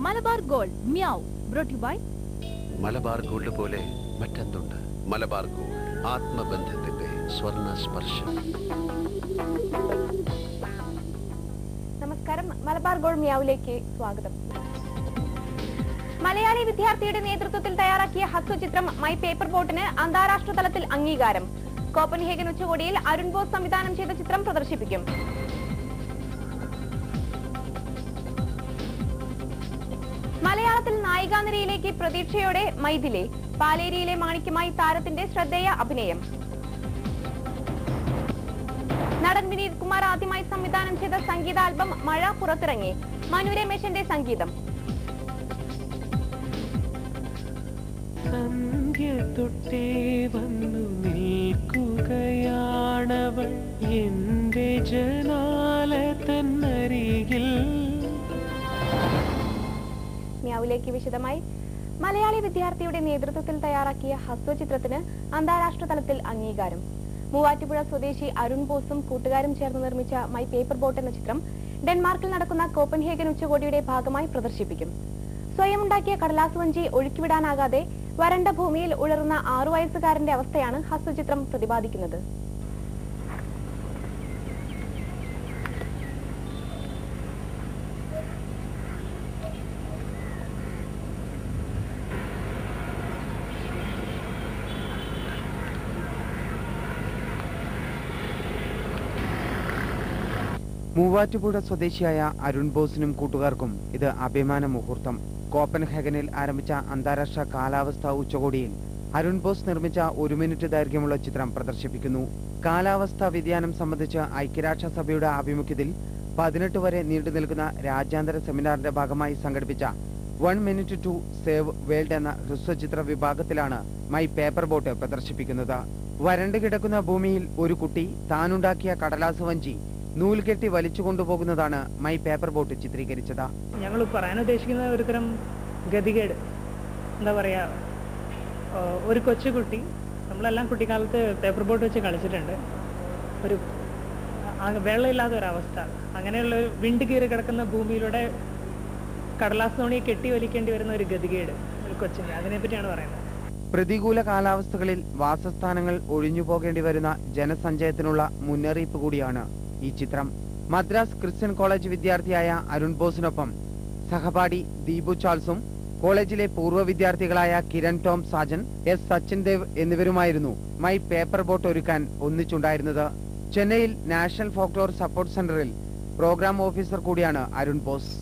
മലബാർ ഗോൾഡ് മ്യാവ് brought you by Malabar Gold പോലെ മറ്റെന്തുണ്ട്? മലബാർ ഗോൾഡ്, ആത്മബന്ധത്തിന്റെ സ്വർണ്ണ സ്പർശം. നമസ്കാരം, മലബാർ ഗോൾഡ് മ്യാവിലേക്ക് സ്വാഗതം. മലയാളി വിദ്യാർത്ഥിയുടെ നേതൃത്വത്തിൽ തയ്യാറാക്കിയ ഹ്രസ്വചിത്രം മൈ പേപ്പർ ബോട്ടിന് അന്താരാഷ്ട്ര തലത്തിൽ അംഗീകാരം. കോപ്പൻഹേഗൻ ഉച്ചകോടിയിൽ അരുൺ ബോസ് സംവിധാനം ചെയ്ത ചിത്രം പ്രദർശിപ്പിക്കും. മലയാളത്തിൽ നായികാനിരയിലേക്ക് പ്രതീക്ഷയോടെ മൈഥിലി. പാലേരിയിലെ മാണിക്യമായി താരത്തിന്റെ ശ്രദ്ധേയ അഭിനയം. നടൻ വിനീത് കുമാർ ആദ്യമായി സംവിധാനം ചെയ്ത സംഗീത ആൽബം മഴ പുറത്തിറങ്ങി. മനു രമേശന്റെ സംഗീതം. സന്ധ്യ തൊട്ടേ വന്നു നിൽക്കുകയാണവൾ എന്റെ ജനാല തന്നരികിൽ. മ്യാവിലേക്ക് വിശദമായി. മലയാളി വിദ്യാർത്ഥിയുടെ നേതൃത്വത്തിൽ തയ്യാറാക്കിയ ഹ്രസ്വചിത്രത്തിന് അന്താരാഷ്ട്ര തലത്തിൽ അംഗീകാരം. മൂവാറ്റുപുഴ സ്വദേശി അരുൺ ബോസും കൂട്ടുകാരും ചേർന്ന് നിർമ്മിച്ച മൈ പേപ്പർ ബോട്ട് എന്ന ചിത്രം ഡെൻമാർക്കിൽ നടക്കുന്ന കോപ്പൻഹേഗൻ ഉച്ചകോടിയുടെ ഭാഗമായി പ്രദർശിപ്പിക്കും. സ്വയം ഉണ്ടാക്കിയ കടലാസ് വഞ്ചി ഒഴുക്കിവിടാനാകാതെ വരണ്ട ഭൂമിയിൽ ഉഴറുന്ന 6 വയസ്സുകാരന്റെ അവസ്ഥയാണ് ഹ്രസ്വചിത്രം പ്രതിപാദിക്കുന്നത്. മൂവാറ്റുപുഴ സ്വദേശിയായ അരുൺ ബോസിനും കൂട്ടുകാർക്കും ഇത് അഭിമാന മുഹൂർത്തം. കോപ്പൻഹേഗനിൽ ആരംഭിച്ച അന്താരാഷ്ട്ര കാലാവസ്ഥാ ഉച്ചകോടിയിൽ അരുൺ ബോസ് നിർമ്മിച്ച 1 മിനിറ്റ് ദൈർഘ്യമുള്ള ചിത്രം പ്രദർശിപ്പിക്കുന്നു. കാലാവസ്ഥാ വ്യതിയാനം സംബന്ധിച്ച് ഐക്യരാഷ്ട്രസഭയുടെ ആഭിമുഖ്യത്തിൽ 18 വരെ നീണ്ടു നിൽക്കുന്ന രാജ്യാന്തര സെമിനാറിന്റെ ഭാഗമായി സംഘടിപ്പിച്ച 1 മിനിറ്റ് ടു സേവ് വേൾഡ് എന്ന ഹ്രസ്വചിത്ര വിഭാഗത്തിലാണ് മൈ പേപ്പർ ബോട്ട് പ്രദർശിപ്പിക്കുന്നത്. വരണ്ടു കിടക്കുന്ന ഭൂമിയിൽ ഒരു കുട്ടി താനുണ്ടാക്കിയ കടലാസ് വഞ്ചി നൂൽ കെട്ടി വലിച്ചു കൊണ്ടുപോകുന്നതാണ് മൈ പേപ്പർ ബോട്ട് ചിത്രീകരിച്ചത്. ഞങ്ങൾ പറയാൻ ഉദ്ദേശിക്കുന്ന ഒരുതരം ഗതികേട്, എന്താ പറയാ, ഒരു കൊച്ചുകുട്ടി, നമ്മളെല്ലാം കുട്ടിക്കാലത്ത് പേപ്പർ ബോട്ട് വെച്ച് കളിച്ചിട്ടുണ്ട്. ഒരു വെള്ളമില്ലാത്ത ഒരവസ്ഥ, അങ്ങനെയുള്ള ഒരു വിണ്ട് കീറി കിടക്കുന്ന ഭൂമിയിലൂടെ കടലാസ് തോണിയെ കെട്ടി വലിക്കേണ്ടി വരുന്ന ഒരു ഗതികേട് ഒരു കൊച്ചിന്, അതിനെപ്പറ്റിയാണ് പറയുന്നത്. പ്രതികൂല കാലാവസ്ഥകളിൽ വാസസ്ഥാനങ്ങൾ ഒഴിഞ്ഞു പോകേണ്ടി വരുന്ന ജനസഞ്ചയത്തിനുള്ള മുന്നറിയിപ്പ് കൂടിയാണ് ഈ ചിത്രം. മദ്രാസ് ക്രിസ്ത്യൻ കോളേജ് വിദ്യാർത്ഥിയായ അരുൺ ബോസിനൊപ്പം സഹപാഠി ദീപു ചാൾസും കോളേജിലെ പൂർവ്വ വിദ്യാർത്ഥികളായ കിരൺ ടോം സാജൻ, എസ് സച്ചിൻ ദേവ് എന്നിവരുമായിരുന്നു മൈ പേപ്പർ ബോട്ട് ഒരുക്കാൻ ഒന്നിച്ചുണ്ടായിരുന്നത്. ചെന്നൈയിൽ നാഷണൽ ഫോക്ലോർ സപ്പോർട്ട് സെന്ററിൽ പ്രോഗ്രാം ഓഫീസർ കൂടിയാണ് അരുൺ ബോസ്.